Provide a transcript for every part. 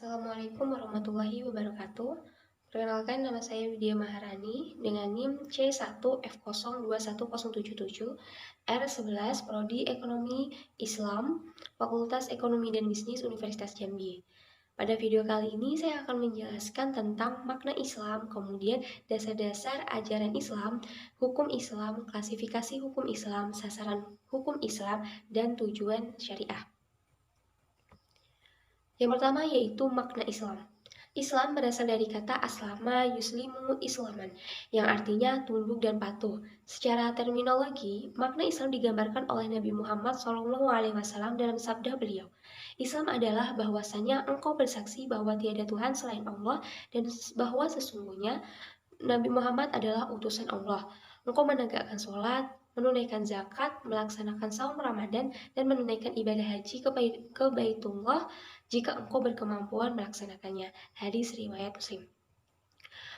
Assalamualaikum warahmatullahi wabarakatuh. Perkenalkan, nama saya Widya Maharani dengan NIM C1F0210077 R11 Prodi Ekonomi Islam Fakultas Ekonomi dan Bisnis Universitas Jambi. Pada video kali ini saya akan menjelaskan tentang makna Islam, kemudian dasar-dasar ajaran Islam, hukum Islam, klasifikasi hukum Islam, sasaran hukum Islam, dan tujuan syariah. Yang pertama yaitu makna Islam. Islam berasal dari kata aslama yuslimu islaman, yang artinya tunduk dan patuh. Secara terminologi, makna Islam digambarkan oleh Nabi Muhammad SAW dalam sabda beliau. Islam adalah bahwasanya engkau bersaksi bahwa tiada Tuhan selain Allah dan bahwa sesungguhnya Nabi Muhammad adalah utusan Allah. Engkau menegakkan sholat, menunaikan zakat, melaksanakan saum Ramadan, dan menunaikan ibadah haji ke Baitullah jika engkau berkemampuan melaksanakannya. Hadis riwayat Muslim.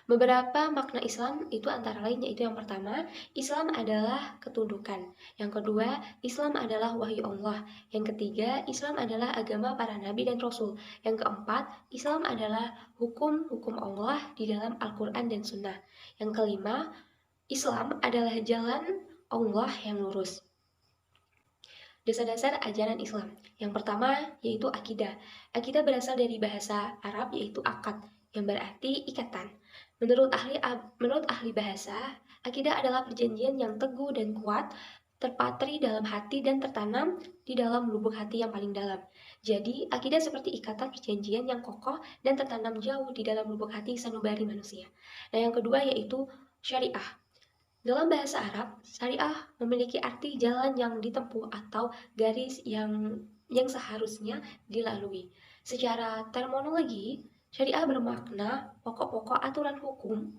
Beberapa makna Islam itu antara lain yaitu yang pertama, Islam adalah ketundukan. Yang kedua, Islam adalah wahyu Allah. Yang ketiga, Islam adalah agama para nabi dan rasul. Yang keempat, Islam adalah hukum-hukum Allah di dalam Al-Quran dan Sunnah. Yang kelima, Islam adalah jalan Allah yang lurus. Dasar-dasar ajaran Islam. Yang pertama yaitu akidah. Akidah berasal dari bahasa Arab yaitu akad, yang berarti ikatan. Menurut ahli bahasa, akidah adalah perjanjian yang teguh dan kuat, terpatri dalam hati dan tertanam di dalam lubuk hati yang paling dalam. Jadi, akidah seperti ikatan perjanjian yang kokoh dan tertanam jauh di dalam lubuk hati sanubari manusia. Nah, yang kedua yaitu syariah. Dalam bahasa Arab, syariah memiliki arti jalan yang ditempuh atau garis yang seharusnya dilalui. Secara terminologi, syariah bermakna pokok-pokok aturan hukum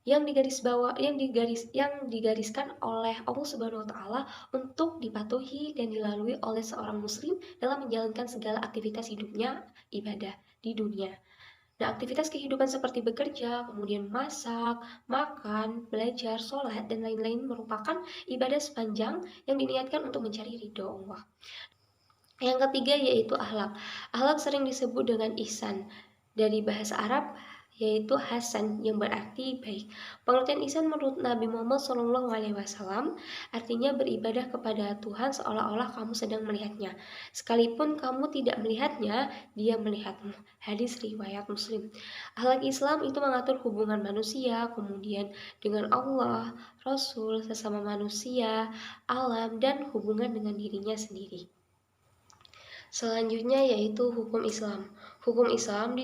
yang digariskan oleh Allah Subhanahu wa taala untuk dipatuhi dan dilalui oleh seorang muslim dalam menjalankan segala aktivitas hidupnya, ibadah di dunia. Nah, aktivitas kehidupan seperti bekerja, kemudian masak, makan, belajar, sholat, dan lain-lain merupakan ibadah sepanjang yang diniatkan untuk mencari ridho Allah. Yang ketiga yaitu akhlak. Akhlak sering disebut dengan ihsan. Dari bahasa Arab yaitu hasan yang berarti baik. Pengertian ihsan menurut Nabi Muhammad SAW artinya beribadah kepada Tuhan seolah-olah kamu sedang melihatnya. Sekalipun kamu tidak melihatnya, dia melihatmu. Hadis riwayat Muslim. Akhlak Islam itu mengatur hubungan manusia, kemudian dengan Allah, Rasul, sesama manusia, alam, dan hubungan dengan dirinya sendiri. Selanjutnya yaitu hukum Islam. Hukum Islam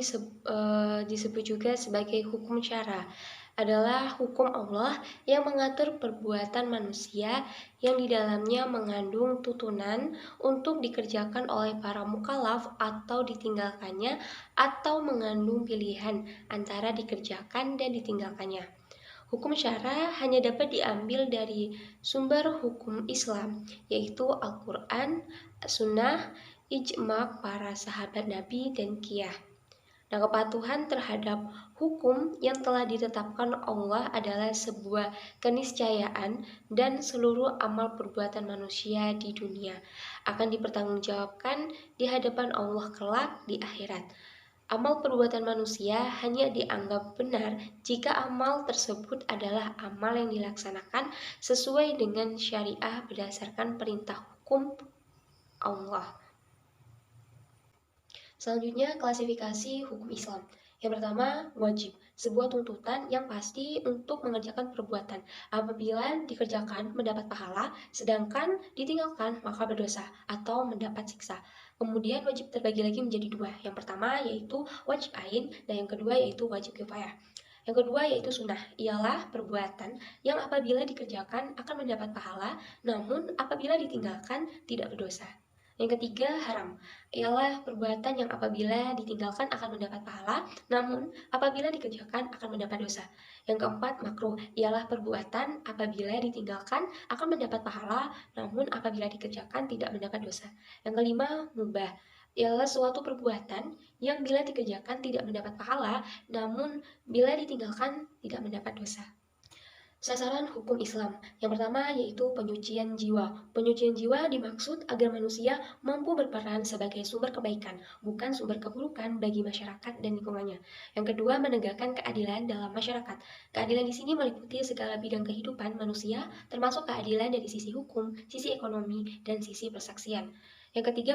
disebut juga sebagai hukum syara, adalah hukum Allah yang mengatur perbuatan manusia yang di dalamnya mengandung tuntunan untuk dikerjakan oleh para mukallaf atau ditinggalkannya, atau mengandung pilihan antara dikerjakan dan ditinggalkannya. Hukum syara hanya dapat diambil dari sumber hukum Islam, yaitu Al-Quran, Sunnah, ijma' para sahabat Nabi, dan qiyas. Nah, kepatuhan terhadap hukum yang telah ditetapkan Allah adalah sebuah keniscayaan dan seluruh amal perbuatan manusia di dunia akan dipertanggungjawabkan di hadapan Allah kelak di akhirat. Amal perbuatan manusia hanya dianggap benar jika amal tersebut adalah amal yang dilaksanakan sesuai dengan syariah berdasarkan perintah hukum Allah. Selanjutnya, klasifikasi hukum Islam. Yang pertama, wajib, sebuah tuntutan yang pasti untuk mengerjakan perbuatan. Apabila dikerjakan mendapat pahala, sedangkan ditinggalkan maka berdosa atau mendapat siksa. Kemudian wajib terbagi lagi menjadi dua. Yang pertama yaitu wajib ain, dan yang kedua yaitu wajib kifayah. Yang kedua yaitu sunnah, ialah perbuatan yang apabila dikerjakan akan mendapat pahala, namun apabila ditinggalkan tidak berdosa. Yang ketiga, haram, ialah perbuatan yang apabila ditinggalkan akan mendapat pahala, namun apabila dikerjakan akan mendapat dosa. Yang keempat, makruh, ialah perbuatan apabila ditinggalkan akan mendapat pahala, namun apabila dikerjakan tidak mendapat dosa. Yang kelima, mubah, ialah suatu perbuatan yang bila dikerjakan tidak mendapat pahala, namun bila ditinggalkan tidak mendapat dosa. Sasaran hukum Islam. Yang pertama yaitu penyucian jiwa. Penyucian jiwa dimaksud agar manusia mampu berperan sebagai sumber kebaikan, bukan sumber keburukan bagi masyarakat dan lingkungannya. Yang kedua, menegakkan keadilan dalam masyarakat. Keadilan di sini meliputi segala bidang kehidupan manusia, termasuk keadilan dari sisi hukum, sisi ekonomi, dan sisi persaksian. Yang ketiga,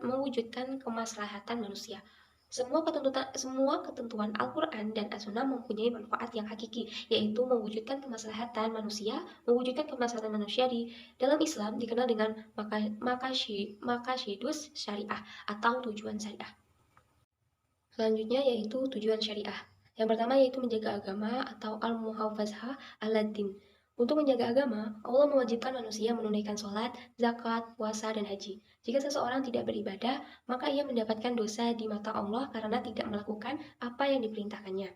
mewujudkan kemaslahatan manusia. Semua ketentuan Al-Quran dan As-Sunnah mempunyai manfaat yang hakiki, yaitu mewujudkan kemaslahatan manusia. Mewujudkan kemaslahatan manusia di dalam Islam dikenal dengan makasidus syariah atau tujuan syariah. Selanjutnya yaitu tujuan syariah. Yang pertama yaitu menjaga agama atau al-muhafazah ala-din. Untuk menjaga agama, Allah mewajibkan manusia menunaikan sholat, zakat, puasa, dan haji. Jika seseorang tidak beribadah, maka ia mendapatkan dosa di mata Allah karena tidak melakukan apa yang diperintahkannya.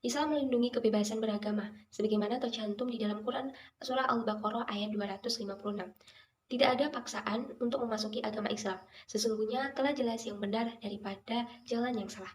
Islam melindungi kebebasan beragama, sebagaimana tercantum di dalam Quran Surah Al-Baqarah ayat 256. Tidak ada paksaan untuk memasuki agama Islam. Sesungguhnya telah jelas yang benar daripada jalan yang salah.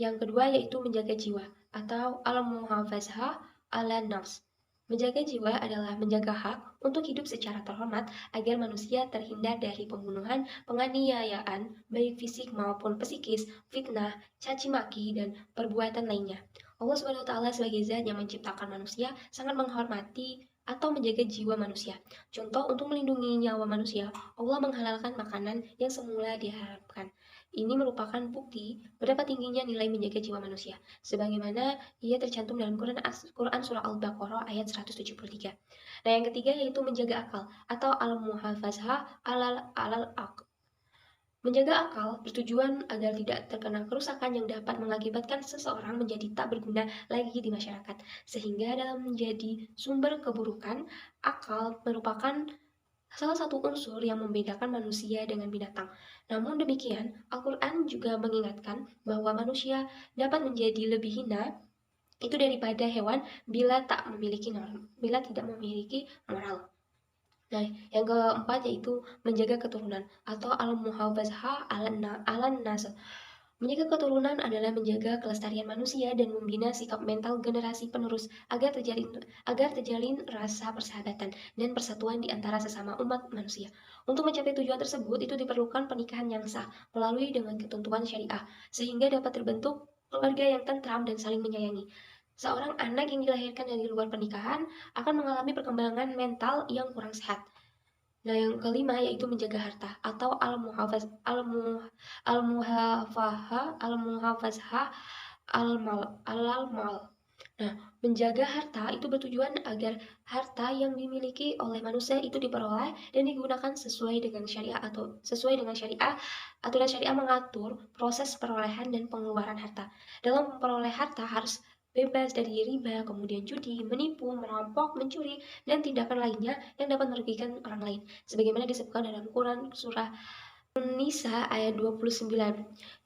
Yang kedua yaitu menjaga jiwa atau al-muhafazah ala nafs. Menjaga jiwa adalah menjaga hak untuk hidup secara terhormat agar manusia terhindar dari pembunuhan, penganiayaan, baik fisik maupun psikis, fitnah, caci maki, dan perbuatan lainnya. Allah SWT sebagai zat yang menciptakan manusia sangat menghormati atau menjaga jiwa manusia. Contoh, untuk melindungi nyawa manusia, Allah menghalalkan makanan yang semula diharapkan. Ini merupakan bukti betapa tingginya nilai menjaga jiwa manusia, sebagaimana ia tercantum dalam Quran Surah Al-Baqarah ayat 173. Nah, yang ketiga yaitu menjaga akal atau al-muhafazah alal aql. Menjaga akal bertujuan agar tidak terkena kerusakan yang dapat mengakibatkan seseorang menjadi tak berguna lagi di masyarakat, sehingga dalam menjadi sumber keburukan. Akal merupakan salah satu unsur yang membedakan manusia dengan binatang. Namun demikian, Al-Quran juga mengingatkan bahwa manusia dapat menjadi lebih hina itu daripada hewan bila tidak memiliki moral. Nah, yang keempat yaitu menjaga keturunan atau al-muhafazah ala-nasl. Menjaga keturunan adalah menjaga kelestarian manusia dan membina sikap mental generasi penerus agar terjalin rasa persahabatan dan persatuan di antara sesama umat manusia. Untuk mencapai tujuan tersebut, itu diperlukan pernikahan yang sah melalui dengan ketentuan syariah, sehingga dapat terbentuk keluarga yang tentram dan saling menyayangi. Seorang anak yang dilahirkan dari luar pernikahan akan mengalami perkembangan mental yang kurang sehat. Nah, yang kelima yaitu menjaga harta atau al-muhafazah al-mal. Nah, menjaga harta itu bertujuan agar harta yang dimiliki oleh manusia itu diperoleh dan digunakan sesuai dengan syariah. Aturan syariah mengatur proses perolehan dan pengeluaran harta. Dalam memperoleh harta harus bebas dari riba, kemudian judi, menipu, merampok, mencuri, dan tindakan lainnya yang dapat merugikan orang lain. Sebagaimana disebutkan dalam Quran surah Nisa ayat 29,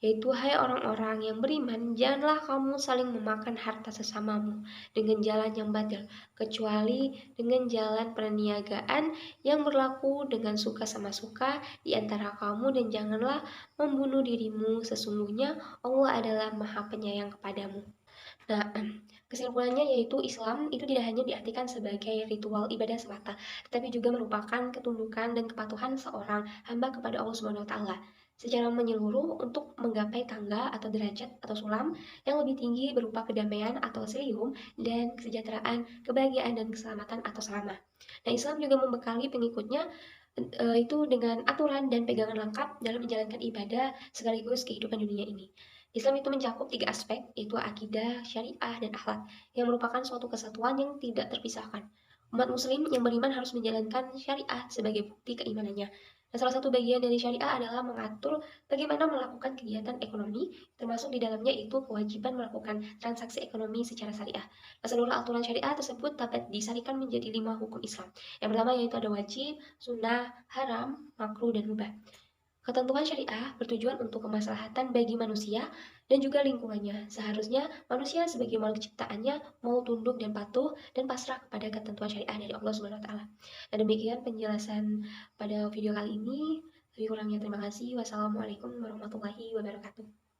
yaitu hai orang-orang yang beriman, janganlah kamu saling memakan harta sesamamu dengan jalan yang batil, kecuali dengan jalan perniagaan yang berlaku dengan suka sama suka di antara kamu, dan janganlah membunuh dirimu, sesungguhnya Allah adalah Maha Penyayang kepadamu. Nah, kesimpulannya yaitu Islam itu tidak hanya diartikan sebagai ritual ibadah semata, tetapi juga merupakan ketundukan dan kepatuhan seorang hamba kepada Allah Subhanahu wa taala secara menyeluruh untuk menggapai tangga atau derajat atau sulam yang lebih tinggi berupa kedamaian atau silium dan kesejahteraan, kebahagiaan dan keselamatan atau selama. Nah, Islam juga membekali pengikutnya itu dengan aturan dan pegangan lengkap dalam menjalankan ibadah sekaligus kehidupan dunia ini. Islam itu mencakup 3 aspek, yaitu akidah, syariah, dan akhlak, yang merupakan suatu kesatuan yang tidak terpisahkan. Umat muslim yang beriman harus menjalankan syariah sebagai bukti keimanannya. Dan salah satu bagian dari syariah adalah mengatur bagaimana melakukan kegiatan ekonomi, termasuk di dalamnya itu kewajiban melakukan transaksi ekonomi secara syariah. Nah, seluruh aturan syariah tersebut dapat disarikan menjadi 5 hukum Islam. Yang pertama yaitu ada wajib, sunnah, haram, makruh, dan mubah. Ketentuan syariah bertujuan untuk kemaslahatan bagi manusia dan juga lingkungannya. Seharusnya manusia sebagai makhluk ciptaannya mau tunduk dan patuh dan pasrah kepada ketentuan syariah dari Allah Subhanahu wa taala. Dan demikian penjelasan pada video kali ini. Lebih kurangnya terima kasih. Wassalamualaikum warahmatullahi wabarakatuh.